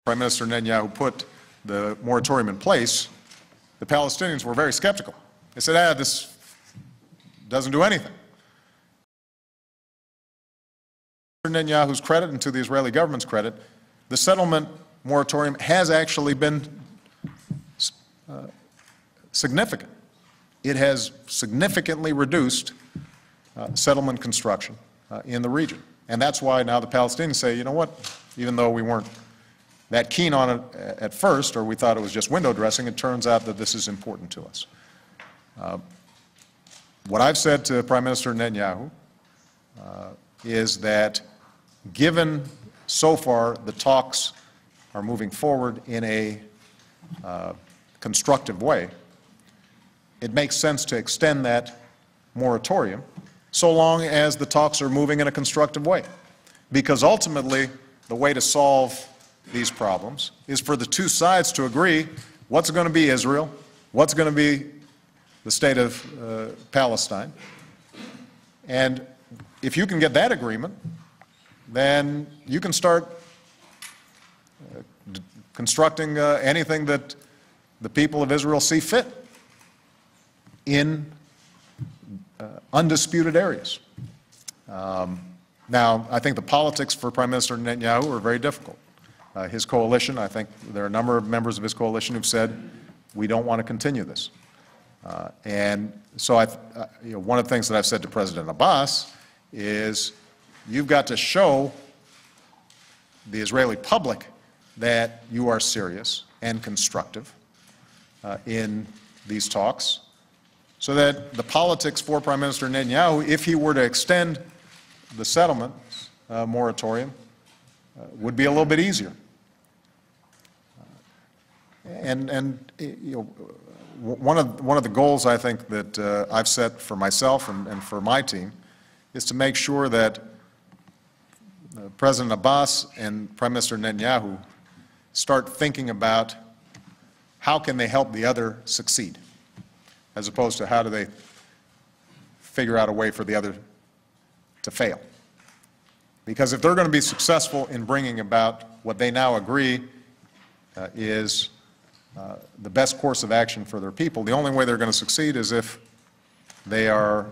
Prime Minister Netanyahu put the moratorium in place, the Palestinians were very skeptical. They said, this doesn't do anything. To Netanyahu's credit and to the Israeli government's credit, the settlement moratorium has actually been significant. It has significantly reduced settlement construction in the region. And that's why now the Palestinians say, you know what, even though we weren't that keen on it at first, or we thought it was just window dressing, it turns out that this is important to us. What I've said to Prime Minister Netanyahu is that given so far the talks are moving forward in a constructive way, it makes sense to extend that moratorium so long as the talks are moving in a constructive way. Because ultimately, the way to solve these problems is for the two sides to agree what's going to be Israel, what's going to be the state of Palestine. And if you can get that agreement, then you can start constructing anything that the people of Israel see fit in undisputed areas. Now, I think the politics for Prime Minister Netanyahu are very difficult. His coalition, I think there are a number of members of his coalition who've said, we don't want to continue this. And so one of the things that I've said to President Abbas is, you've got to show the Israeli public that you are serious and constructive in these talks, so that the politics for Prime Minister Netanyahu, if he were to extend the settlement moratorium, would be a little bit easier. One of the goals I think that I've set for myself and for my team is to make sure that President Abbas and Prime Minister Netanyahu start thinking about how can they help the other succeed, as opposed to how do they figure out a way for the other to fail. Because if they're going to be successful in bringing about what they now agree is the best course of action for their people, the only way they're going to succeed is if they are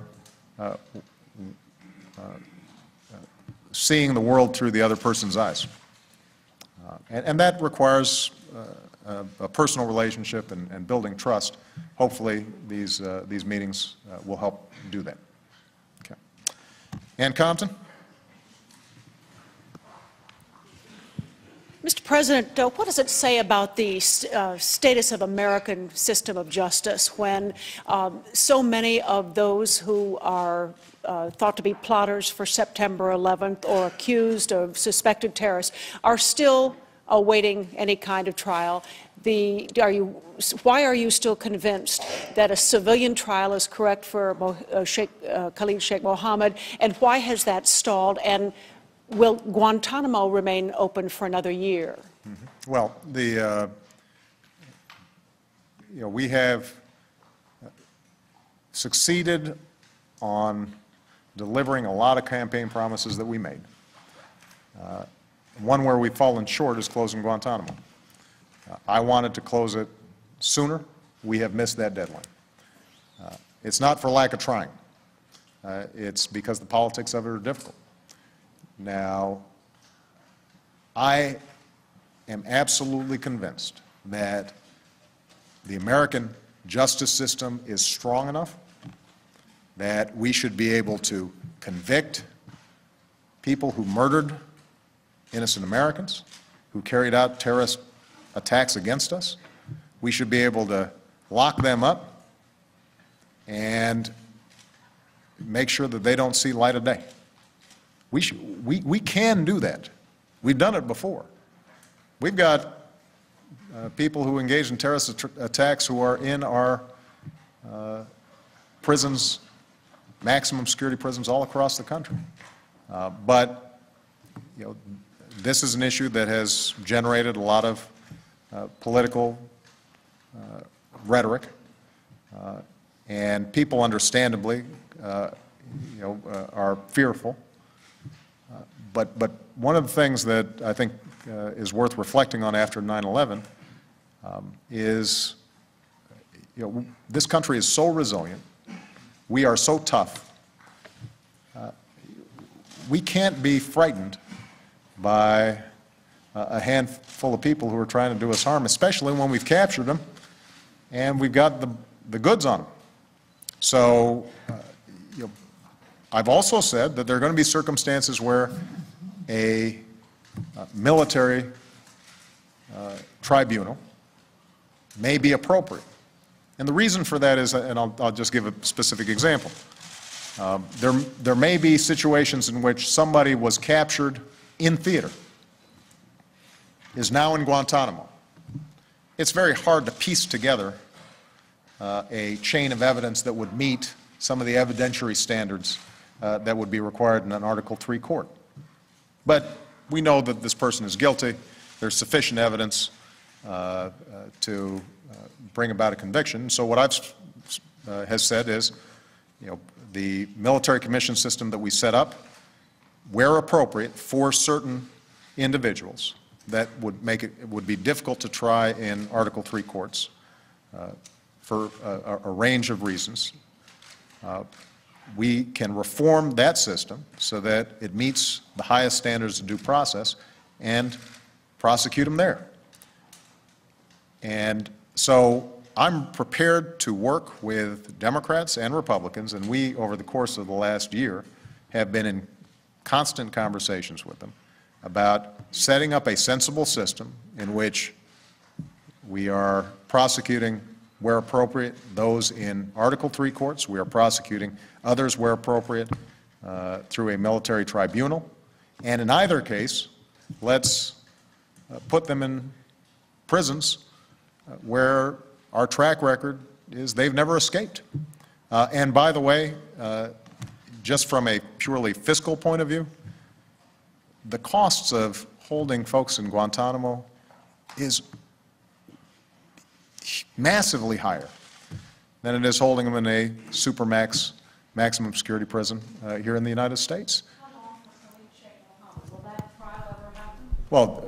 seeing the world through the other person's eyes. And that requires a personal relationship and building trust. Hopefully these meetings will help do that. Okay. Ann Compton. Mr. President, what does it say about the status of American system of justice when so many of those who are thought to be plotters for September 11th or accused of suspected terrorists are still awaiting any kind of trial? Why are you still convinced that a civilian trial is correct for Khalid Sheikh Mohammed, and why has that stalled? And will Guantanamo remain open for another year? Mm-hmm. Well, we have succeeded on delivering a lot of campaign promises that we made. One where we've fallen short is closing Guantanamo. I wanted to close it sooner. We have missed that deadline. It's not for lack of trying. It's because the politics of it are difficult. Now, I am absolutely convinced that the American justice system is strong enough that we should be able to convict people who murdered innocent Americans, who carried out terrorist attacks against us. We should be able to lock them up and make sure that they don't see light of day. We can do that. We've done it before. We've got people who engage in terrorist attacks who are in our prisons, maximum security prisons all across the country. But this is an issue that has generated a lot of political rhetoric, and people understandably are fearful. But one of the things that I think is worth reflecting on after 9/11 is, this country is so resilient, we are so tough, we can't be frightened by a handful of people who are trying to do us harm, especially when we've captured them and we've got the goods on them. So, I've also said that there are going to be circumstances where a military tribunal may be appropriate. And the reason for that is, and I'll just give a specific example. There may be situations in which somebody was captured in theater, is now in Guantanamo. It's very hard to piece together a chain of evidence that would meet some of the evidentiary standards that would be required in an Article III court. But we know that this person is guilty. There's sufficient evidence to bring about a conviction. So what I've has said is, the military commission system that we set up, where appropriate for certain individuals that would make it would be difficult to try in Article III courts for a range of reasons, we can reform that system so that it meets the highest standards of due process and prosecute them there. And so I'm prepared to work with Democrats and Republicans, and we, over the course of the last year, have been in constant conversations with them about setting up a sensible system in which we are prosecuting, where appropriate, those in Article III courts. We are prosecuting others, where appropriate, through a military tribunal. And in either case, let's put them in prisons where our track record is they've never escaped. And by the way, just from a purely fiscal point of view, the costs of holding folks in Guantanamo is massively higher than it is holding them in a supermax, maximum security prison here in the United States. Will that trial ever happen? Well,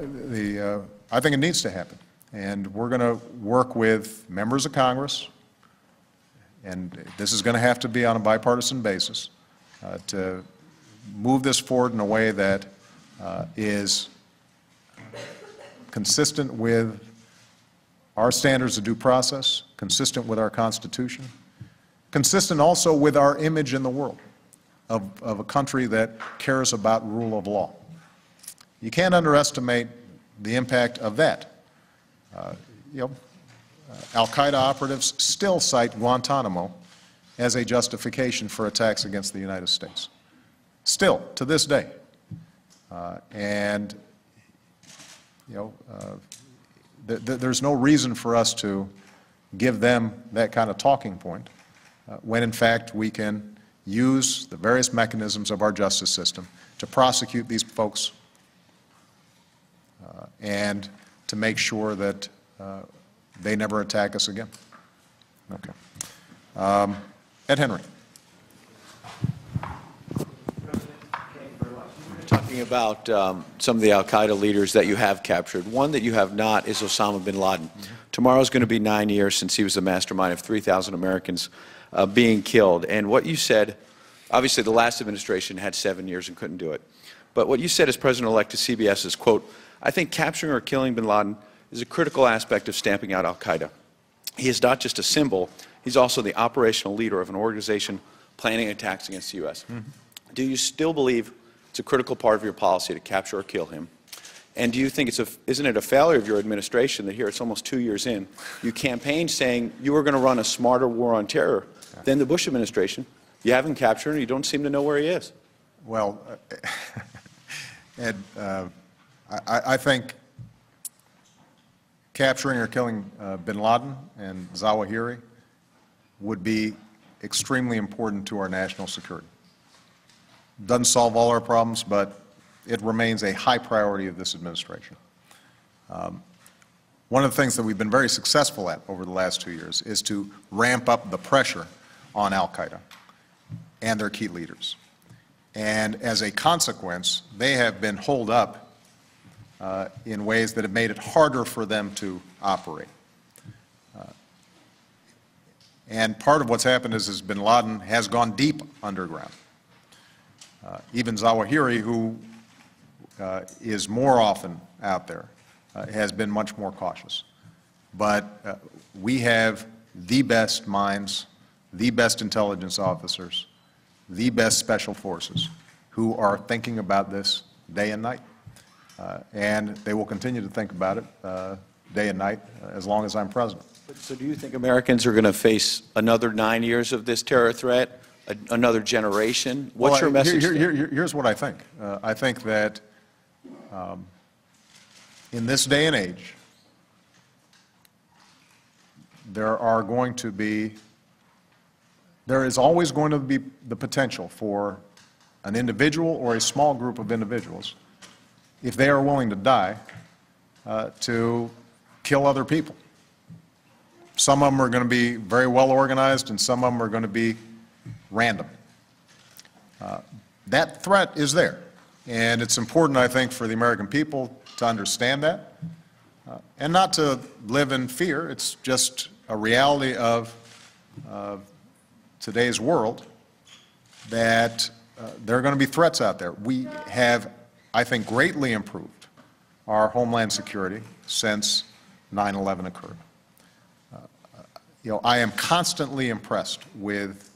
I think it needs to happen. And we're going to work with members of Congress, and this is going to have to be on a bipartisan basis, to move this forward in a way that is consistent with our standards of due process, consistent with our Constitution, consistent also with our image in the world of a country that cares about rule of law. You can't underestimate the impact of that. Al-Qaeda operatives still cite Guantanamo as a justification for attacks against the United States. Still, to this day. There's no reason for us to give them that kind of talking point when, in fact, we can use the various mechanisms of our justice system to prosecute these folks and to make sure that they never attack us again. Okay. Ed Henry. Talking about some of the al-Qaeda leaders that you have captured. One that you have not is Osama bin Laden. Tomorrow is going to be 9 years since he was the mastermind of 3,000 Americans being killed. And what you said, obviously the last administration had 7 years and couldn't do it. But what you said as President-elect to CBS is, quote, "I think capturing or killing bin Laden is a critical aspect of stamping out al-Qaeda. He is not just a symbol, he's also the operational leader of an organization planning attacks against the U.S. Do you still believe it's a critical part of your policy to capture or kill him? And do you think isn't it a failure of your administration that here it's almost 2 years in, you campaigned saying you were going to run a smarter war on terror than the Bush administration? You haven't captured him and you don't seem to know where he is. Well, Ed, I think capturing or killing bin Laden and Zawahiri would be extremely important to our national security. Doesn't solve all our problems, but it remains a high priority of this administration. One of the things that we've been very successful at over the last 2 years is to ramp up the pressure on al-Qaeda and their key leaders. And as a consequence, they have been holed up in ways that have made it harder for them to operate. And part of what's happened is bin Laden has gone deep underground. Even Zawahiri, who is more often out there, has been much more cautious. But we have the best minds, the best intelligence officers, the best special forces who are thinking about this day and night. And they will continue to think about it day and night as long as I'm president. So do you think Americans are going to face another 9 years of this terror threat, another generation? What's your message? Here's what I think. I think that in this day and age, there is always going to be the potential for an individual or a small group of individuals, if they are willing to die, to kill other people. Some of them are going to be very well organized, and some of them are going to be random. That threat is there, and it's important, I think, for the American people to understand that and not to live in fear. It's just a reality of today's world that there are going to be threats out there. We have, I think, greatly improved our homeland security since 9/11 occurred. I am constantly impressed with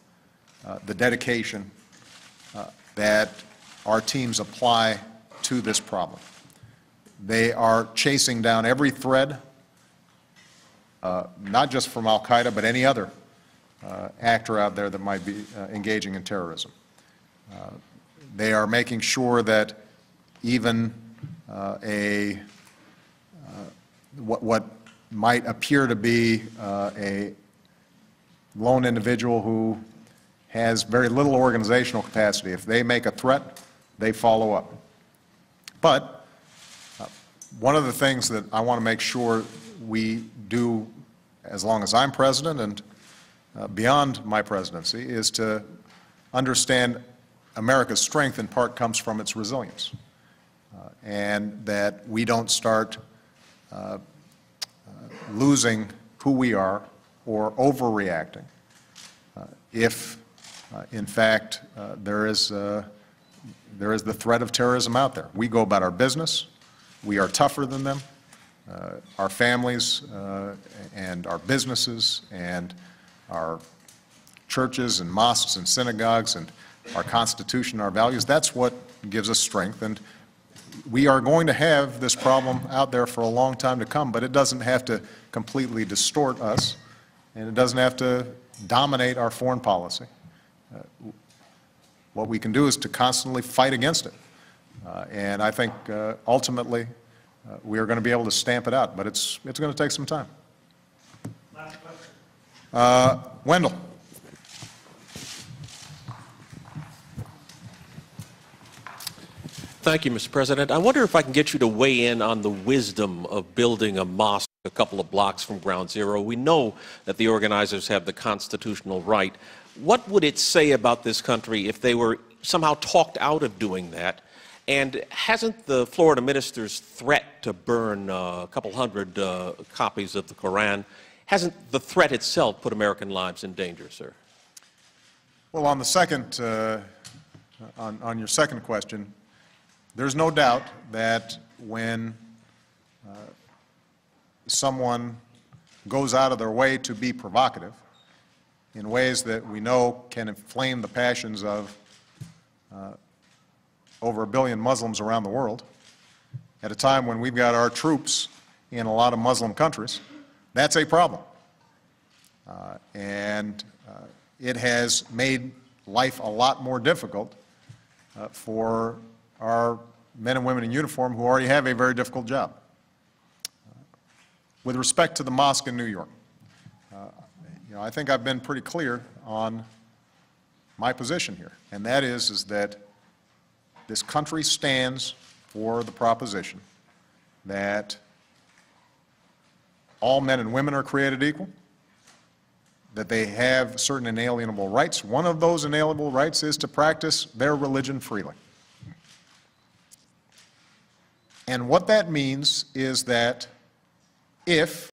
the dedication that our teams apply to this problem. They are chasing down every thread, not just from al-Qaeda, but any other actor out there that might be engaging in terrorism. They are making sure that even what might appear to be a lone individual who has very little organizational capacity, if they make a threat, they follow up. But one of the things that I want to make sure we do as long as I'm president and beyond my presidency is to understand America's strength in part comes from its resilience, and that we don't start losing who we are or overreacting if, in fact, there is the threat of terrorism out there. We go about our business. We are tougher than them. Our families and our businesses and our churches and mosques and synagogues and our Constitution, our values, that's what gives us strength. And we are going to have this problem out there for a long time to come, but it doesn't have to completely distort us, and it doesn't have to dominate our foreign policy. What we can do is to constantly fight against it. And I think ultimately we are going to be able to stamp it out, but it's going to take some time. Last question. Wendell. Thank you, Mr. President. I wonder if I can get you to weigh in on the wisdom of building a mosque a couple of blocks from Ground Zero. We know that the organizers have the constitutional right. What would it say about this country if they were somehow talked out of doing that? And hasn't the Florida minister's threat to burn a couple hundred copies of the Koran, hasn't the threat itself put American lives in danger, sir? Well, on the second, on your second question, there's no doubt that when someone goes out of their way to be provocative in ways that we know can inflame the passions of over 1 billion Muslims around the world, at a time when we've got our troops in a lot of Muslim countries, that's a problem. And it has made life a lot more difficult for our men and women in uniform who already have a very difficult job. With respect to the mosque in New York, I think I've been pretty clear on my position here, and that is that this country stands for the proposition that all men and women are created equal, that they have certain inalienable rights. One of those inalienable rights is to practice their religion freely. And what that means is that if